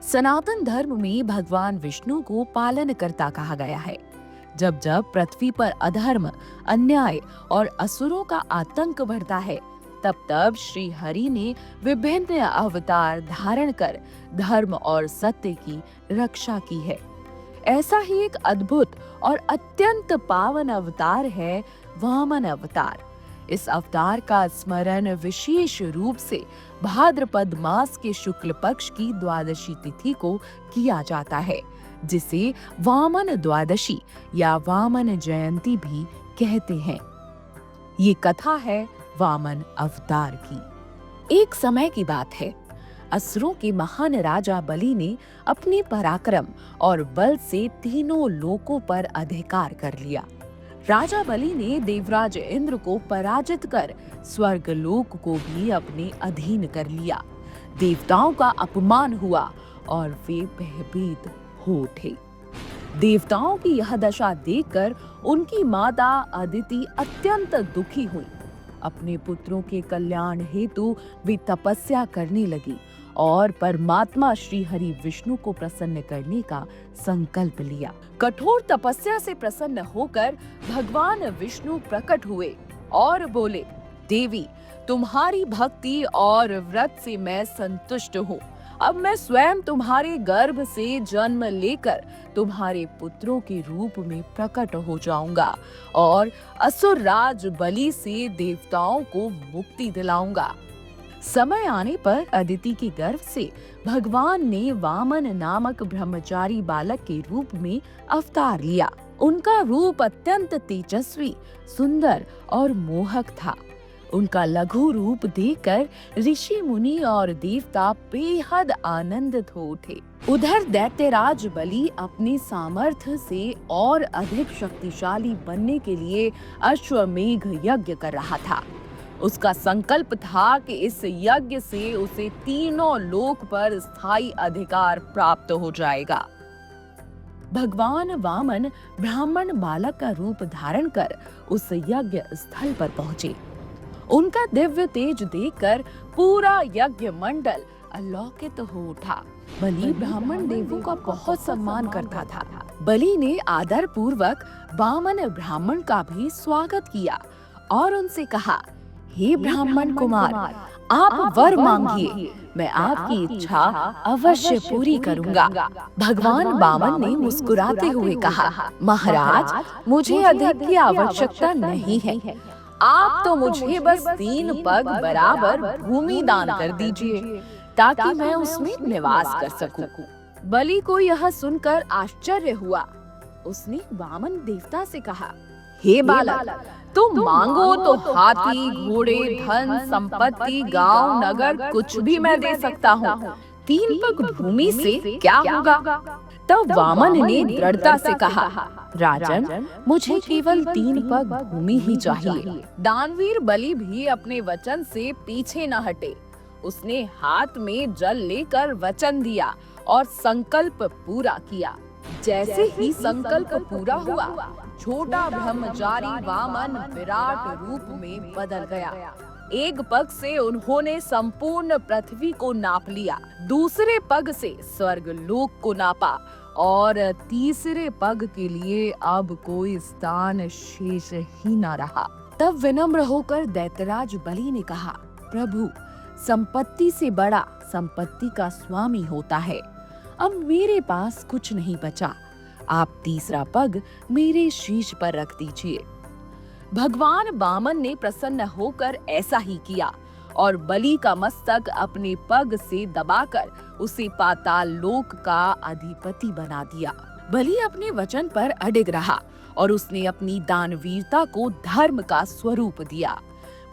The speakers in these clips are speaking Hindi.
सनातन धर्म में भगवान विष्णु को पालनकर्ता कहा गया है। जब जब पृथ्वी पर अधर्म, अन्याय और असुरों का आतंक बढ़ता है, तब तब श्री हरि ने विभिन्न अवतार धारण कर धर्म और सत्य की रक्षा की है। ऐसा ही एक अद्भुत और अत्यंत पावन अवतार है वामन अवतार। इस अवतार का स्मरण विशेष रूप से भाद्रपद मास के शुक्ल पक्ष की द्वादशी तिथि को किया जाता है, जिसे वामन द्वादशी या वामन जयंती भी कहते हैं। ये कथा है वामन अवतार की। एक समय की बात है, असुरों के महान राजा बलि ने अपने पराक्रम और बल से तीनों लोकों पर अधिकार कर लिया। राजा बलि ने देवराज इंद्र को पराजित कर स्वर्गलोक को भी अपने अधीन कर लिया। देवताओं का अपमान हुआ और वे भयभीत हो उठे। देवताओं की यह दशा देखकर उनकी माता अदिति अत्यंत दुखी हुई। अपने पुत्रों के कल्याण हेतु वे तपस्या करने लगी और परमात्मा श्री हरि विष्णु को प्रसन्न करने का संकल्प लिया। कठोर तपस्या से प्रसन्न होकर भगवान विष्णु प्रकट हुए और बोले, देवी, तुम्हारी भक्ति और व्रत से मैं संतुष्ट हूँ। अब मैं स्वयं तुम्हारे गर्भ से जन्म लेकर तुम्हारे पुत्रों के रूप में प्रकट हो जाऊंगा और असुर राज बलि से देवताओं को मुक्ति दिलाऊंगा। समय आने पर अदिति के गर्भ से भगवान ने वामन नामक ब्रह्मचारी बालक के रूप में अवतार लिया। उनका रूप अत्यंत तेजस्वी, सुंदर और मोहक था। उनका लघु रूप देखकर ऋषि मुनि और देवता बेहद आनंदित हो उठे। उधर दैत्यराज बलि अपने सामर्थ्य से और अधिक शक्तिशाली बनने के लिए अश्वमेघ यज्ञ कर रहा था। उसका संकल्प था कि इस यज्ञ से उसे तीनों लोक पर स्थायी अधिकार प्राप्त हो जाएगा। भगवान वामन ब्राह्मण बालक का रूप धारण कर उस यज्ञ स्थल पर पहुंचे। उनका दिव्य तेज देखकर पूरा यज्ञ मंडल अलौकित हो उठा। बलि ब्राह्मण देवों का बहुत सम्मान करता था। बलि ने आदर पूर्वक वामन ब्राह्मण का भी स्वागत किया और उनसे कहा, हे ब्राह्मण कुमार, आप वर मांगिए, मैं आपकी इच्छा अवश्य पूरी करूंगा। भगवान वामन ने मुस्कुराते हुए कहा, महाराज, मुझे अधिक की आवश्यकता नहीं है। आप तो मुझे बस 3 पग बराबर भूमि दान कर दीजिए ताकि मैं उसमें निवास कर सकूं। बलि को यह सुनकर आश्चर्य हुआ। उसने वामन देवता से कहा, हे बालक, तुम मांगो तो हाथी, घोड़े, धन, संपत्ति, गांव, नगर कुछ भी मैं दे सकता हूँ। 3 पग भूमि से क्या होगा? तब वामन ने दृढ़ता से कहा, राजन, मुझे केवल 3 पग भूमि ही चाहिए। दानवीर बलि भी अपने वचन से पीछे न हटे। उसने हाथ में जल लेकर वचन दिया और संकल्प पूरा किया। जैसे ही संकल्प पूरा हुआ, छोटा ब्रह्मचारी वामन विराट रूप में बदल गया। एक पग से उन्होंने संपूर्ण पृथ्वी को नाप लिया, दूसरे पग से स्वर्ग लोक को नापा और तीसरे पग के लिए अब कोई स्थान शेष ही न रहा। तब विनम्र होकर दैत्यराज बलि ने कहा, प्रभु, संपत्ति से बड़ा संपत्ति का स्वामी होता है। अब मेरे पास कुछ नहीं बचा, आप तीसरा पग मेरे शीश पर रख दीजिए। भगवान वामन ने प्रसन्न होकर ऐसा ही किया और बलि का मस्तक अपने पग से दबाकर उसे पाताल लोक का अधिपति बना दिया। बलि अपने वचन पर अडिग रहा और उसने अपनी दानवीरता को धर्म का स्वरूप दिया।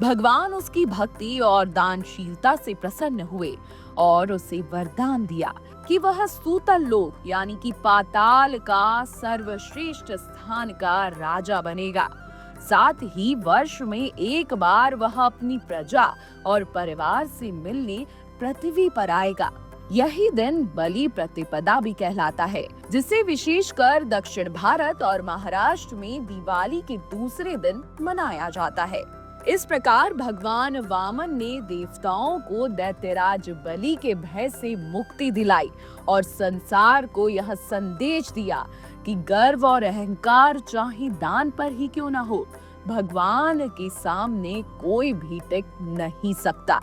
भगवान उसकी भक्ति और दानशीलता से प्रसन्न हुए और उसे वरदान दिया कि वह सूतल लोक यानी कि पाताल का सर्वश्रेष्ठ स्थान का राजा बनेगा। साथ ही वर्ष में एक बार वह अपनी प्रजा और परिवार से मिलने पृथ्वी पर आएगा। यही दिन बलि प्रतिपदा भी कहलाता है, जिसे विशेषकर दक्षिण भारत और महाराष्ट्र में दिवाली के दूसरे दिन मनाया जाता है। इस प्रकार भगवान वामन ने देवताओं को दैत्यराज बलि के भय से मुक्ति दिलाई और संसार को यह संदेश दिया कि गर्व और अहंकार चाहे दान पर ही क्यों ना हो, भगवान के सामने कोई भी टिक नहीं सकता।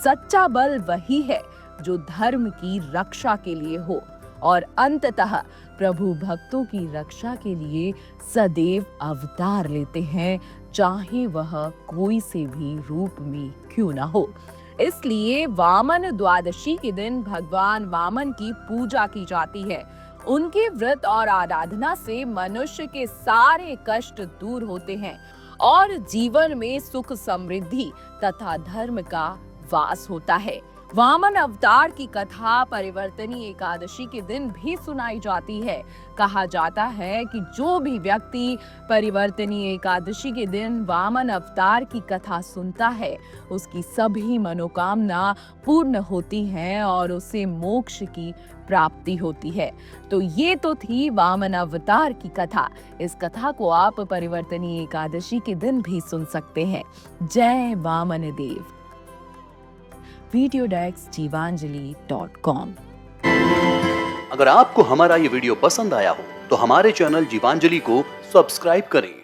सच्चा बल वही है जो धर्म की रक्षा के लिए हो और अंततः प्रभु भक्तों की रक्षा के लिए सदैव अवतार लेते हैं, चाहे वह कोई से भी रूप में क्यों ना हो। इसलिए वामन द्वादशी के दिन भगवान वामन की पूजा की जाती है। उनके व्रत और आराधना से मनुष्य के सारे कष्ट दूर होते हैं और जीवन में सुख समृद्धि तथा धर्म का वास होता है। वामन अवतार की कथा परिवर्तनी एकादशी के दिन भी सुनाई जाती है। कहा जाता है कि जो भी व्यक्ति परिवर्तनी एकादशी के दिन वामन अवतार की कथा सुनता है, उसकी सभी मनोकामना पूर्ण होती हैं और उसे मोक्ष की प्राप्ति होती है। तो ये तो थी वामन अवतार की कथा। इस कथा को आप परिवर्तनी एकादशी के दिन भी सुन सकते हैं। जय वामन देव। videodex.jivanjali.com। अगर आपको हमारा ये वीडियो पसंद आया हो तो हमारे चैनल जीवांजलि को सब्सक्राइब करें